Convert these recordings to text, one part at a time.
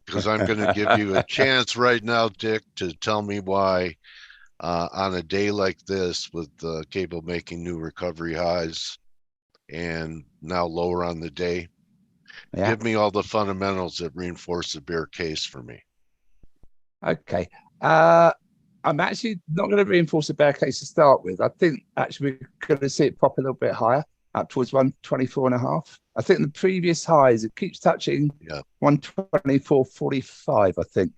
because I'm going to give you a chance right now, Dick, to tell me why on a day like this with cable making new recovery highs and now lower on the day, Yeah. give me all the fundamentals that reinforce the bear case for me. Okay. I'm actually not going to reinforce the bear case to start with. I think actually we're going to see it pop a little bit higher, up towards 124.5. I think the previous highs, it keeps touching 124.45, I think,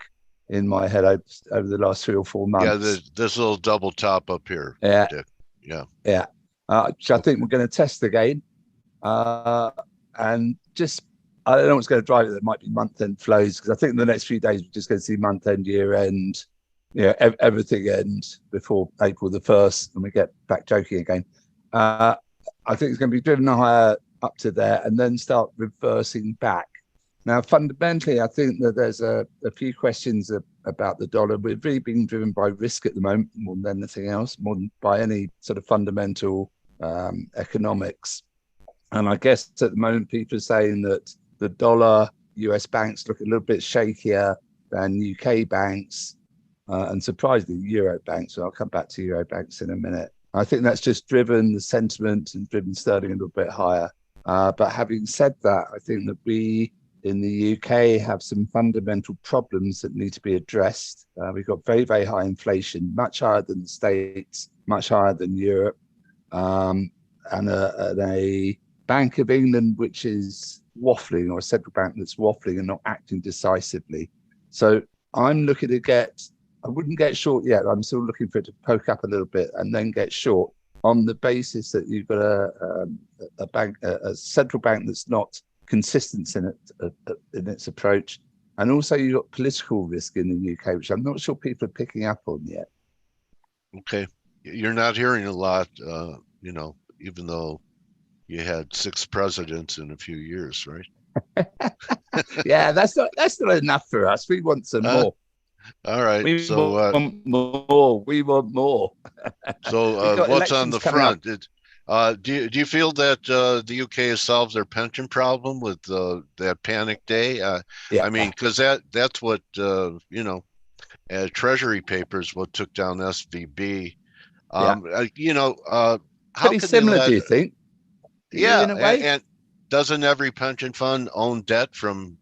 in my head over the last 3 or 4 months. Yeah, this little double top up here. Yeah. Dick. Yeah. Yeah. Which I think we're going to test again. And just, I don't know what's going to drive it. There might be month-end flows, because I think in the next few days, we're just going to see month-end, year-end, everything end before April the 1st, and we get back joking again. I think it's going to be driven higher up to there and then start reversing back. Now, fundamentally, I think that there's a few questions about the dollar. We're really being driven by risk at the moment more than anything else, more than by any sort of fundamental economics. And I guess at the moment, people are saying that the dollar, US banks look a little bit shakier than UK banks, and surprisingly, Euro banks. So I'll come back to Euro banks in a minute. I think that's just driven the sentiment and driven sterling a little bit higher. But having said that, I think that we in the UK have some fundamental problems that need to be addressed. We've got very, very high inflation, much higher than the States, much higher than Europe, and a Bank of England which is waffling, or a central bank that's waffling and not acting decisively. So I'm looking to I wouldn't get short yet. I'm still looking for it to poke up a little bit and then get short on the basis that you've got a central bank that's not consistent in its approach, and also you've got political risk in the UK, which I'm not sure people are picking up on yet. Okay, you're not hearing a lot, even though you had 6 presidents in a few years, right? Yeah, that's not enough for us. We want some more. All right. We want more. We want more. So what's on the front? Do you feel that the UK has solved their pension problem with that panic day? Yeah. I mean, because that's what Treasury papers what took down SVB. Pretty similar, do you think? Yeah, in a way? And doesn't every pension fund own debt from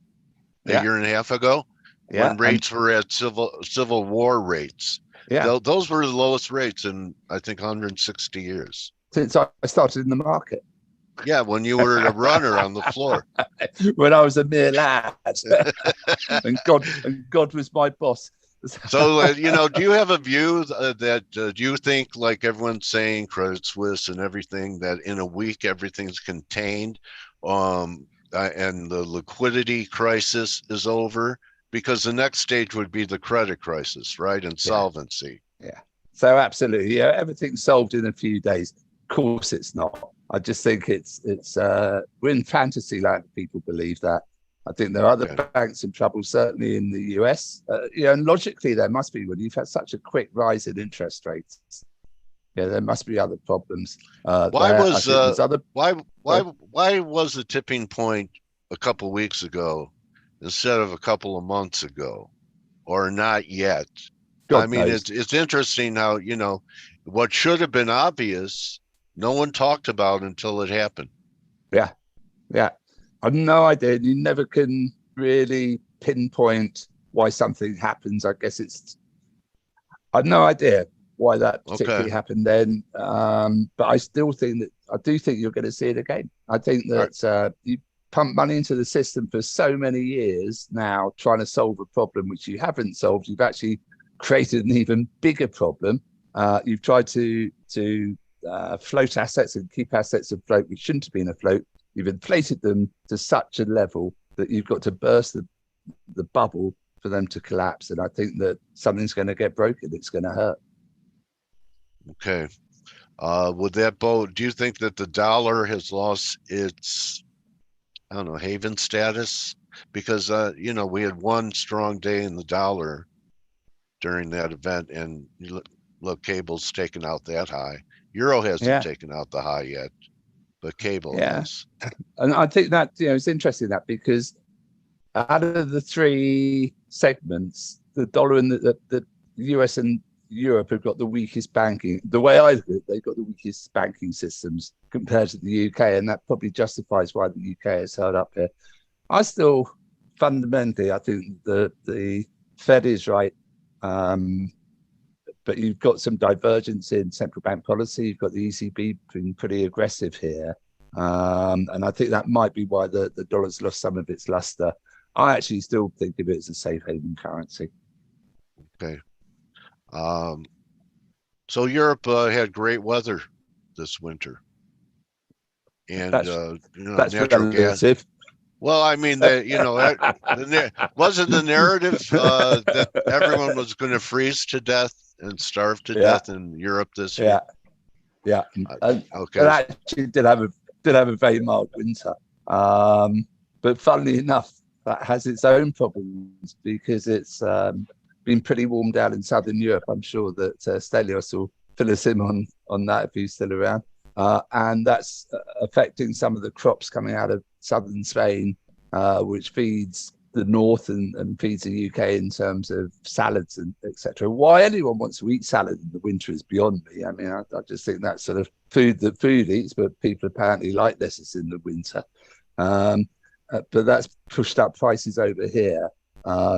a year and a half ago when rates were at Civil War rates? Yeah, those were the lowest rates in I think 160 years since I started in the market. Yeah, when you were a runner on the floor. When I was a mere lad, and God was my boss. So, do you have a view that do you think, like everyone's saying, Credit Suisse and everything, that in a week everything's contained, and the liquidity crisis is over? Because the next stage would be the credit crisis, right? Insolvency. Yeah. So absolutely, everything's solved in a few days. Of course, it's not. I just think it's we're in fantasy land. People believe that. I think there are other banks in trouble, certainly in the US. And logically there must be, when you've had such a quick rise in interest rates. Yeah, there must be other problems. Why was the tipping point a couple of weeks ago instead of a couple of months ago, or not yet? God knows. It's interesting how what should have been obvious, no one talked about until it happened. Yeah. I've no idea. You never can really pinpoint why something happens. I guess I've no idea why that particularly happened then. But I do think you're going to see it again. I think that you pump money into the system for so many years now, trying to solve a problem which you haven't solved. You've actually created an even bigger problem. You've tried to float assets and keep assets afloat which shouldn't have been afloat. You've inflated them to such a level that you've got to burst the bubble for them to collapse. And I think that something's going to get broken. It's going to hurt. Okay. Would that do you think that the dollar has lost its, haven status? Because, we had one strong day in the dollar during that event, and look, cable's taken out that high. Euro hasn't taken out the high yet. But cable has. And I think that it's interesting that because out of the three segments, the dollar and the US and Europe have got the weakest banking. The way I look at it, they've got the weakest banking systems compared to the UK, and that probably justifies why the UK is held up here. I still fundamentally, I think the Fed is right, but you've got some divergence in central bank policy. You've got the ECB being pretty aggressive here, and I think that might be why the dollar's lost some of its luster. I actually still think of it as a safe haven currency. Okay. So Europe had great weather this winter, and that's natural relative. gas. Well, I mean, wasn't the narrative that everyone was going to freeze to death and starve to death in Europe this year? Yeah. Okay. It actually did have a very mild winter, but funnily enough, that has its own problems because it's been pretty warm down in southern Europe. I'm sure that Stelios will fill us in on that if he's still around. And that's affecting some of the crops coming out of southern Spain, which feeds the north and feeds the UK in terms of salads and etc. Why anyone wants to eat salad in the winter is beyond me. I mean, I just think that's sort of food that food eats, but people apparently like lettuce in the winter. But that's pushed up prices over here.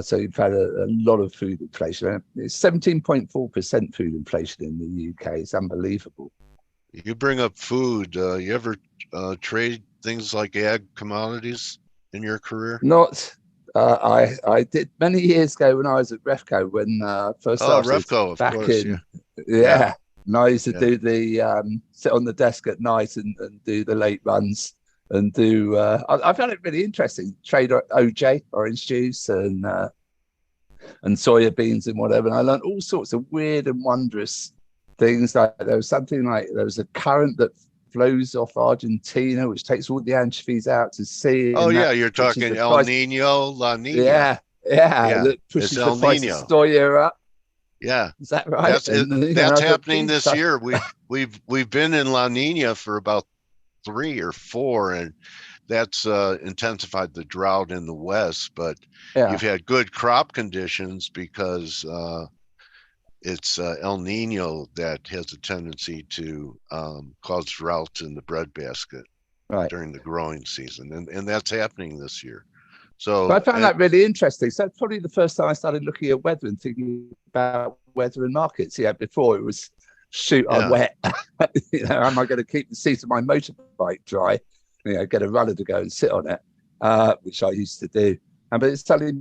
So you've had a lot of food inflation. It's 17.4% food inflation in the UK. It's unbelievable. You bring up food. You ever trade things like ag commodities in your career? Not. I did many years ago when I was at Refco when first started. Refco, of back course, in. Yeah. And I used to do the sit on the desk at night and do the late runs and do. I found it really interesting. Trade OJ, orange juice, and soya beans and whatever. And I learned all sorts of weird and wondrous things. Like there was a current that flows off Argentina, which takes all the anchovies out to sea. Oh yeah, you're talking El Nino, La Nina. Yeah. That pushes the price of soya up. Yeah, is that right? That's happening this year. We've been in La Nina for about 3 or 4, and that's intensified the drought in the west. But you've had good crop conditions because it's El Nino that has a tendency to cause drought in the breadbasket during the growing season, and that's happening this year. So I found that really interesting. So it's probably the first time I started looking at weather and thinking about weather and markets. Yeah, before it was I'm wet. Am I going to keep the seat of my motorbike dry? Get a runner to go and sit on it, which I used to do. But it's suddenly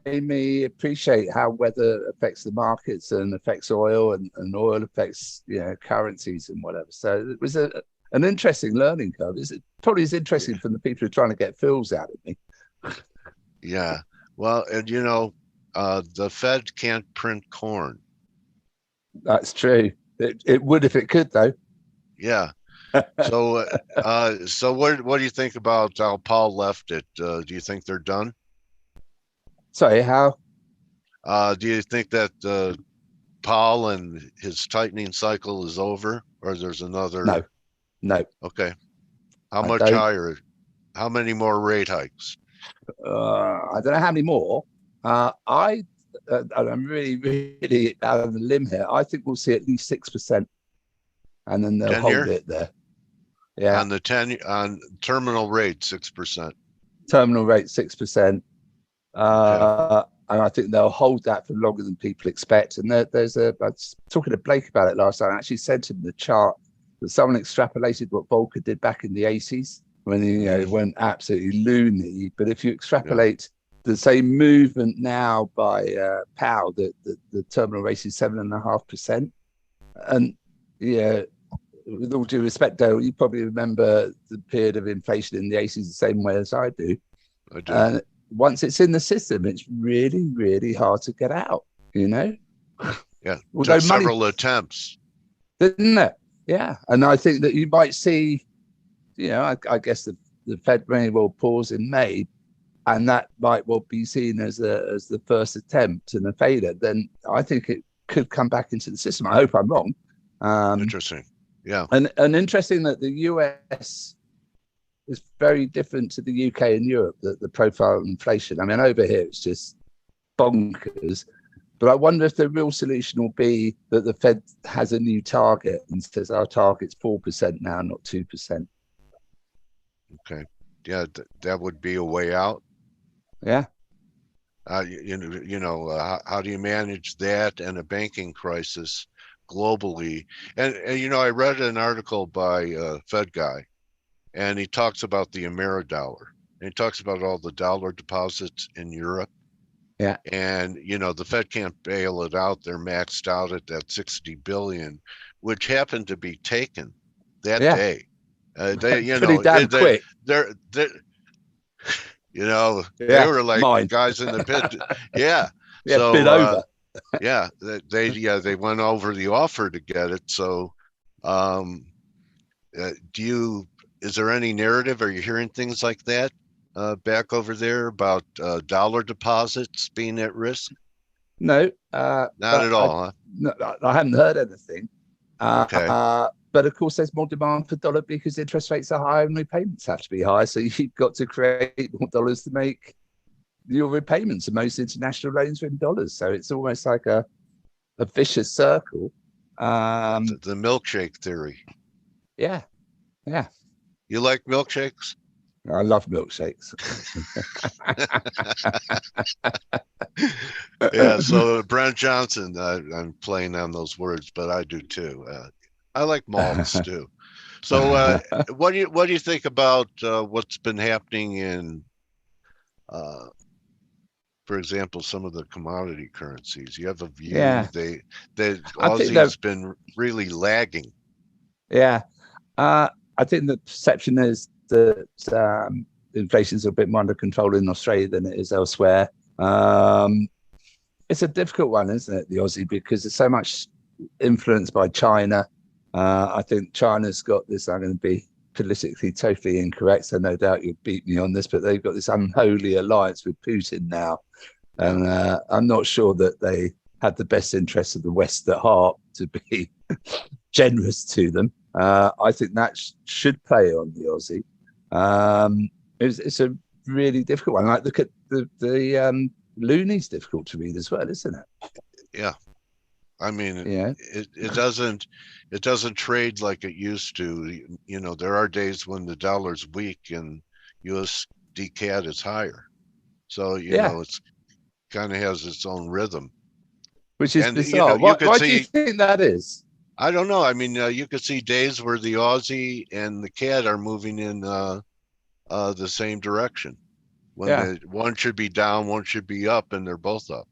made me appreciate how weather affects the markets and affects oil, and oil affects currencies and whatever. So it was an interesting learning curve. It's probably as interesting from the people who are trying to get fills out of me. Yeah, well, and the Fed can't print corn. That's true. It would if it could, though. Yeah. So, what do you think about how Powell left it? Do you think they're done? Sorry, how? Do you think that Powell and his tightening cycle is over, or there's another? No. Okay. How much higher? How many more rate hikes? I don't know how many more. I'm really, really out of the limb here. I think we'll see at least 6%, and then they'll hold it there. Yeah. On terminal rate 6%. Terminal rate 6%. And I think they'll hold that for longer than people expect. And I was talking to Blake about it last night. I actually sent him the chart that someone extrapolated what Volcker did back in the 80s when he went absolutely loony. But if you extrapolate the same movement now by Powell, the terminal rate is 7.5%. And with all due respect, Dale, you probably remember the period of inflation in the 80s the same way as I do. I do. And once it's in the system, it's really, really hard to get out, Yeah, took several attempts. Didn't it? Yeah. And I think that you might see, I guess the Fed may well pause in May, and that might well be seen as the first attempt and a failure. Then I think it could come back into the system. I hope I'm wrong. Interesting. Yeah. And interesting that the US is very different to the UK and Europe, the profile of inflation. I mean, over here, it's just bonkers. But I wonder if the real solution will be that the Fed has a new target and says our target's 4% now, not 2%. Okay. Yeah, that would be a way out. Yeah. How do you manage that and a banking crisis globally? And I read an article by a Fed guy, and he talks about the Ameridollar. And he talks about all the dollar deposits in Europe. Yeah. And, the Fed can't bail it out. They're maxed out at that 60 billion, which happened to be taken that day. Pretty damn quick. They were like the guys in the pit. Yeah. Yeah, so, bid over. Yeah, they went over the offer to get it. So, is there any narrative? Are you hearing things like that back over there about dollar deposits being at risk? No, not at all. No, I haven't heard anything. Okay. But of course, there's more demand for dollar because interest rates are higher and repayments have to be higher. So you've got to create more dollars to make your repayments. And most international loans are in dollars. So it's almost like a vicious circle. The milkshake theory. Yeah. Yeah. You like milkshakes? I love milkshakes. Yeah. So Brent Johnson, I'm playing on those words, but I do too. I like malts too. So what do you think about what's been happening in, for example, some of the commodity currencies? You have a view? Yeah. Aussie's been really lagging. Yeah. I think the perception is that inflation is a bit more under control in Australia than it is elsewhere. It's a difficult one, isn't it, the Aussie, because it's so much influenced by China. I think China's got this, I'm going to be politically totally incorrect, so no doubt you'll beat me on this, but they've got this unholy alliance with Putin now. And I'm not sure that they had the best interests of the West at heart to be generous to them. I think that should play on the Aussie. It's a really difficult one. Like, look at the loony's difficult to read as well, isn't it? Yeah. I mean, it doesn't trade like it used to. There are days when the dollar's weak and USD CAD is higher. So, it's kind of has its own rrhythm. Which is bizarre. Why do you think that is? I don't know. I mean, you could see days where the Aussie and the CAD are moving in the same direction. When one should be down, one should be up, and they're both up.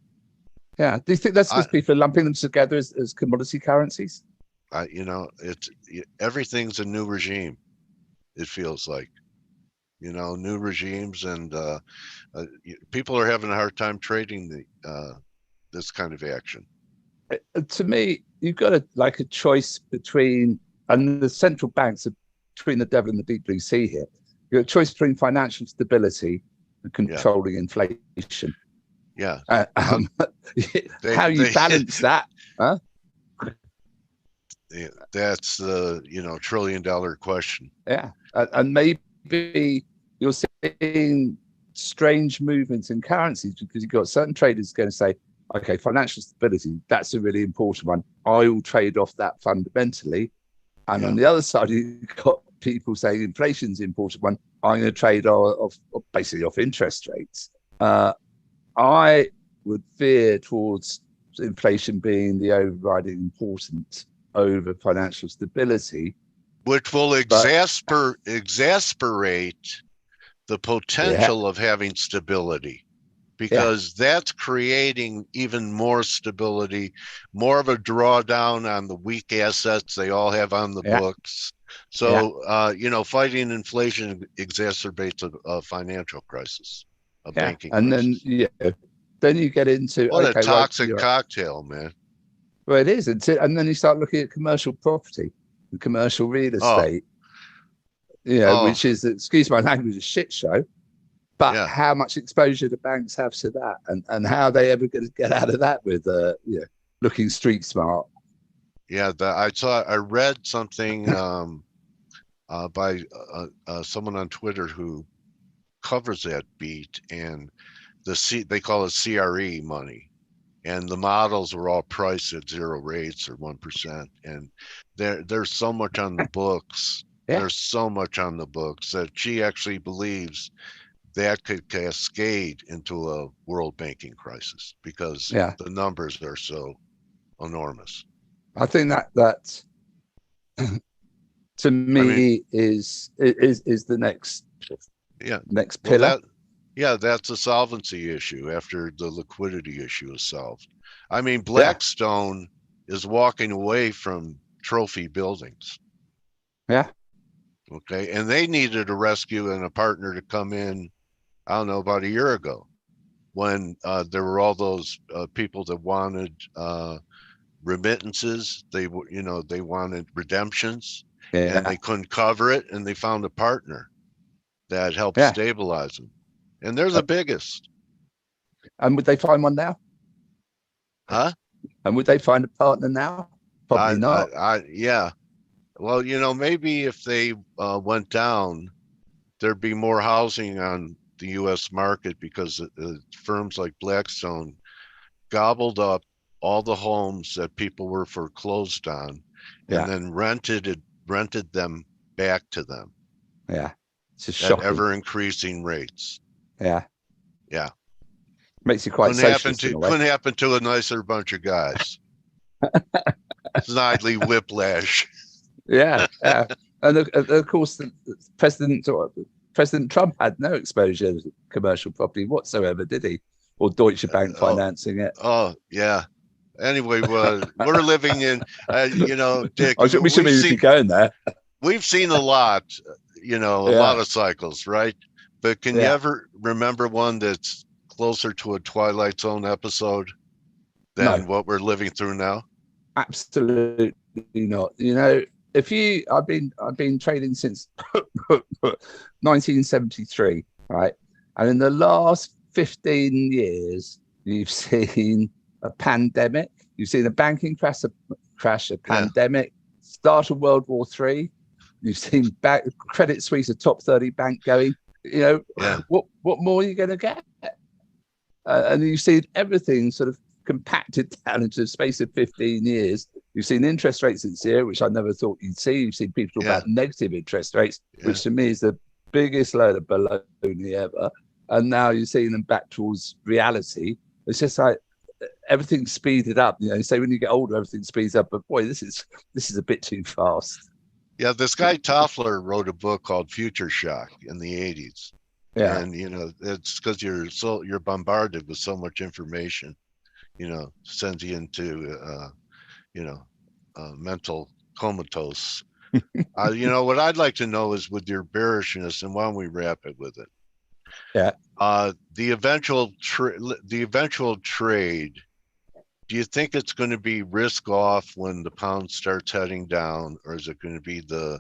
Yeah. Do you think that's because people are lumping them together as commodity currencies? Everything's a new regime. It feels like, new regimes, and people are having a hard time trading this kind of action. To me, you've got a choice between, and the central banks are between the devil and the deep blue sea here. You've got a choice between financial stability and controlling inflation. Yeah. How you balance that? Huh? Yeah, that's the $1 trillion question. Yeah, and maybe you're seeing strange movements in currencies because you've got certain traders going to say, okay, financial stability, that's a really important one. I will trade off that fundamentally. And on the other side, you've got people saying inflation's an important one. I'm going to trade basically off interest rates. I would veer towards inflation being the overriding importance over financial stability. Which will exasperate the potential of having stability. Because that's creating even more stability, more of a drawdown on the weak assets they all have on the books. So, fighting inflation exacerbates a financial crisis, a banking crisis. Then you get into a toxic cocktail, man. Well, it is, and then you start looking at commercial property, and commercial real estate, which is, excuse my language, a shit show. But how much exposure do banks have to that, and how are they ever going to get out of that with looking street smart? Yeah, I read something by someone on Twitter who covers that beat, and they call it CRE money, and the models were all priced at 0 rates or 1%, and there's so much on the books. Yeah. There's so much on the books that she actually believes that could cascade into a world banking crisis because the numbers are so enormous. I think that to me is the next pillar. That's a solvency issue after the liquidity issue is solved. I mean, Blackstone is walking away from trophy buildings. Yeah. Okay. And they needed a rescue and a partner to come in, I don't know, about a year ago when there were all those people that wanted remittances. They wanted redemptions, and they couldn't cover it. And they found a partner that helped stabilize them. And they're the biggest. And would they find one now? Huh? And would they find a partner now? Probably not. Yeah. Well, maybe if they went down, there'd be more housing on the U.S. market because firms like Blackstone gobbled up all the homes that people were foreclosed on, and then rented them back to them. Yeah. It's just shocking. At ever increasing rates. Yeah. Yeah. Makes you quite socialist in a way. Couldn't happen to a nicer bunch of guys. Snidely whiplash. Yeah. And of course, President Trump had no exposure to commercial property whatsoever, did he? Or Deutsche Bank financing it. Oh, yeah. Anyway, we're living in, Dick. We should be going there. We've seen a lot, a lot of cycles, right? But can you ever remember one that's closer to a Twilight Zone episode than what we're living through now? Absolutely not. I've been trading since 1973, right? And in the last 15 years, you've seen a pandemic, you've seen a banking crash, a pandemic, start of World War III. You've seen Credit Suisse, a top 30 bank going. What more are you going to get? And you've seen everything sort of compacted down into the space of 15 years. You've seen interest rates at zero, which I never thought you'd see. You've seen people talk about negative interest rates, which to me is the biggest load of baloney ever. And now you're seeing them back towards reality. It's just like everything's speeded up. You say when you get older, everything speeds up. But boy, this is a bit too fast. Yeah, this guy Toffler wrote a book called Future Shock in the 80s. Yeah. And it's because you're bombarded with so much information, sends you into mental comatose. What I'd like to know is with your bearishness, and why don't we wrap it with it? Yeah. The eventual trade, do you think it's going to be risk off when the pound starts heading down, or is it going to be the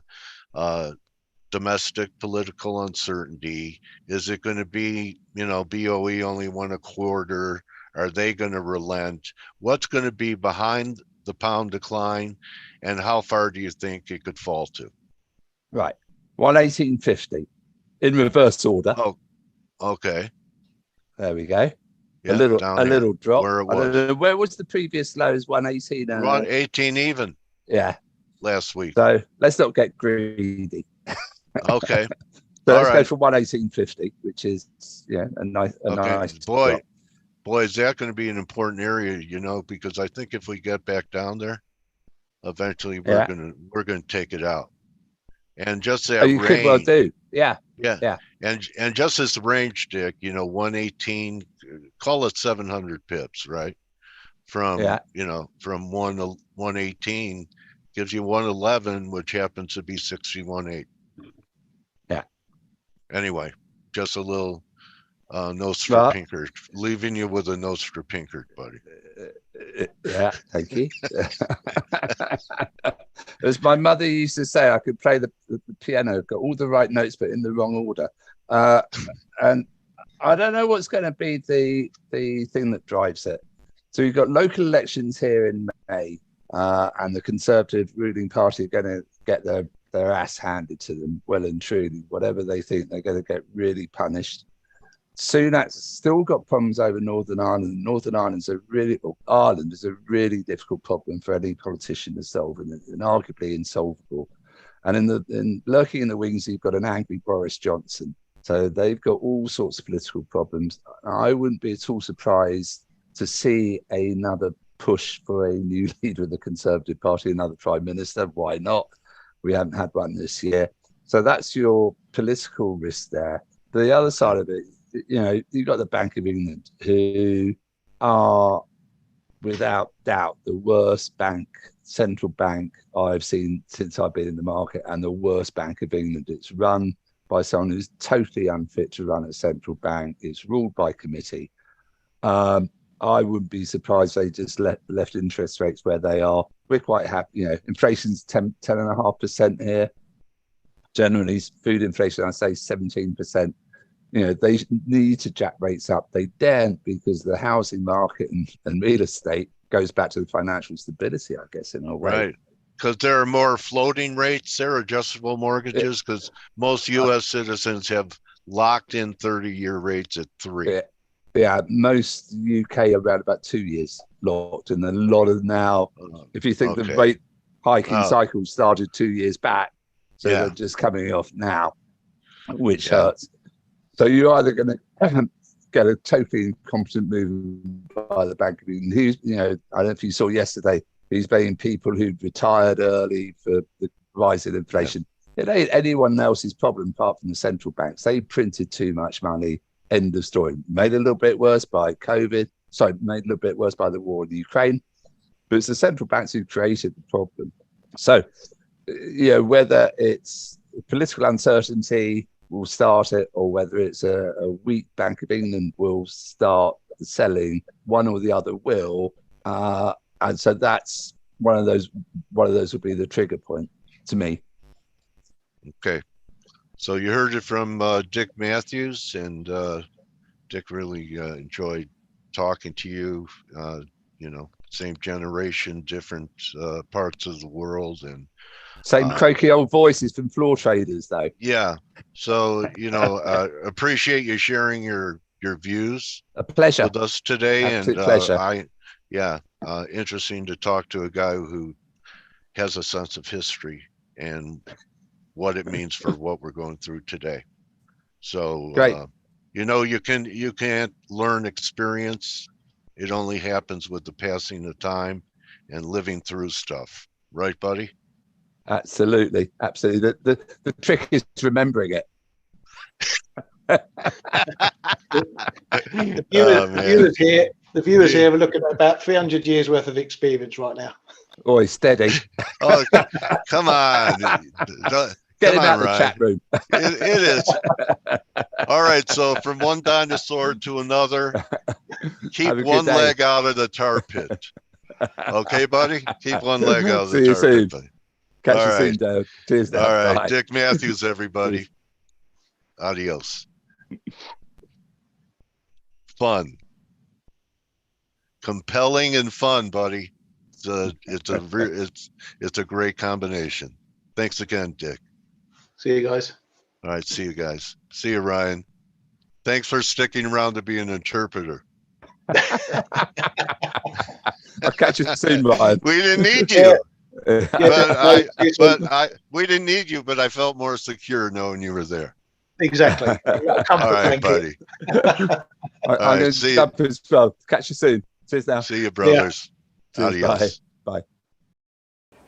domestic political uncertainty? Is it going to be, BOE only 1.25? Are they going to relent? What's going to be behind the pound decline, and how far do you think it could fall to? Right. 118.50 in reverse order. Oh, okay. There we go. Yeah, a little drop. Where it was. Where was the previous lows? 118. 118 even. Yeah. Last week. So let's not get greedy. Okay. So let's go for 118.50, which is a nice boy, is that going to be an important area, because I think if we get back down there, eventually we're gonna take it out. And just that you range, could well do. Yeah. And just this range, Dick, 118, call it 700 pips, right? From from 118 gives you 111, which happens to be 61.8. Yeah. Anyway, just a little notes for Pinkert, leaving you with a notes for Pinkert, buddy. Yeah, thank you. As my mother used to say, I could play the piano, got all the right notes, but in the wrong order. And I don't know what's going to be the thing that drives it. So you've got local elections here in May, and the Conservative ruling party are going to get their their ass handed to them, well and truly. Whatever they think, they're going to get really punished. Sunak's still got problems over Northern Ireland. Northern Ireland's Ireland is a really difficult problem for any politician to solve, and arguably insolvable. And in lurking in the wings, you've got an angry Boris Johnson. So they've got all sorts of political problems. I wouldn't be at all surprised to see another push for a new leader of the Conservative Party, another prime minister. Why not? We haven't had one this year. So that's your political risk there. The other side of it, you've got the Bank of England, who are, without doubt, the worst central bank I've seen since I've been in the market, and the worst Bank of England. It's run by someone who's totally unfit to run a central bank. It's ruled by committee. I wouldn't be surprised they just left interest rates where they are. We're quite happy. Inflation's 10.5% here. Generally, food inflation, I say 17%. They need to jack rates up. They daren't, because the housing market and real estate goes back to the financial stability, I guess, in a way. Right. Because there are more floating rates, there are adjustable mortgages, because most U.S. citizens have locked in 30-year rates at 3. Yeah, most UK around about 2 years locked, and a lot of now, if you think the rate hiking cycle started 2 years back, so they're just coming off now, which hurts. So you're either going to get a totally incompetent move by the Bank of England. I don't know if you saw yesterday, he's paying people who'd retired early for the rise in inflation. It ain't anyone else's problem apart from the central banks. They printed too much money. End of story. Made a little bit worse by COVID. Sorry, made a little bit worse by the war in Ukraine. But it's the central banks who created the problem. So, whether it's political uncertainty will start it, or whether it's a weak Bank of England will start selling, one or the other will. And so that's one of those will be the trigger point to me. Okay. So you heard it from Dick Matthews, and Dick really enjoyed talking to you. Same generation, different parts of the world, and same croaky old voices from floor traders, though. Yeah. So appreciate you sharing your views. A pleasure with us today. Absolute pleasure. Interesting to talk to a guy who has a sense of history and what it means for what we're going through today. So great. You can't learn experience. It only happens with the passing of time and living through stuff, right, buddy? Absolutely. The trick is remembering it. The viewers here are looking at about 300 years worth of experience right now. Oh, steady. Oh, come on. Get him out of the chat room. It is. All right. So from one dinosaur to another, keep one leg out of the tar pit. Okay, buddy? Keep one leg out of the tar pit. Buddy. Catch you soon, Dale. Cheers, Dale. All right. Bye. Dick Matthews, everybody. Adios. Fun. Compelling and fun, buddy. It's a great combination. Thanks again, Dick. See you guys. All right, see you guys. See you, Ryan. Thanks for sticking around to be an interpreter. I'll catch you soon, Ryan. We didn't need you. We didn't need you, but I felt more secure knowing you were there. Exactly. All right, buddy. I'm going to jump as well. Catch you soon. Cheers now. See you, brothers. Yeah. Adios. Bye.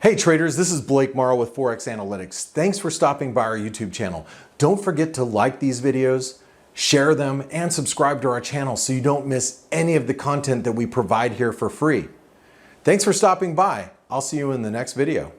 Hey traders, this is Blake Morrow with ForexAnalytix. Thanks for stopping by our YouTube channel. Don't forget to like these videos, share them, and subscribe to our channel so you don't miss any of the content that we provide here for free. Thanks for stopping by. I'll see you in the next video.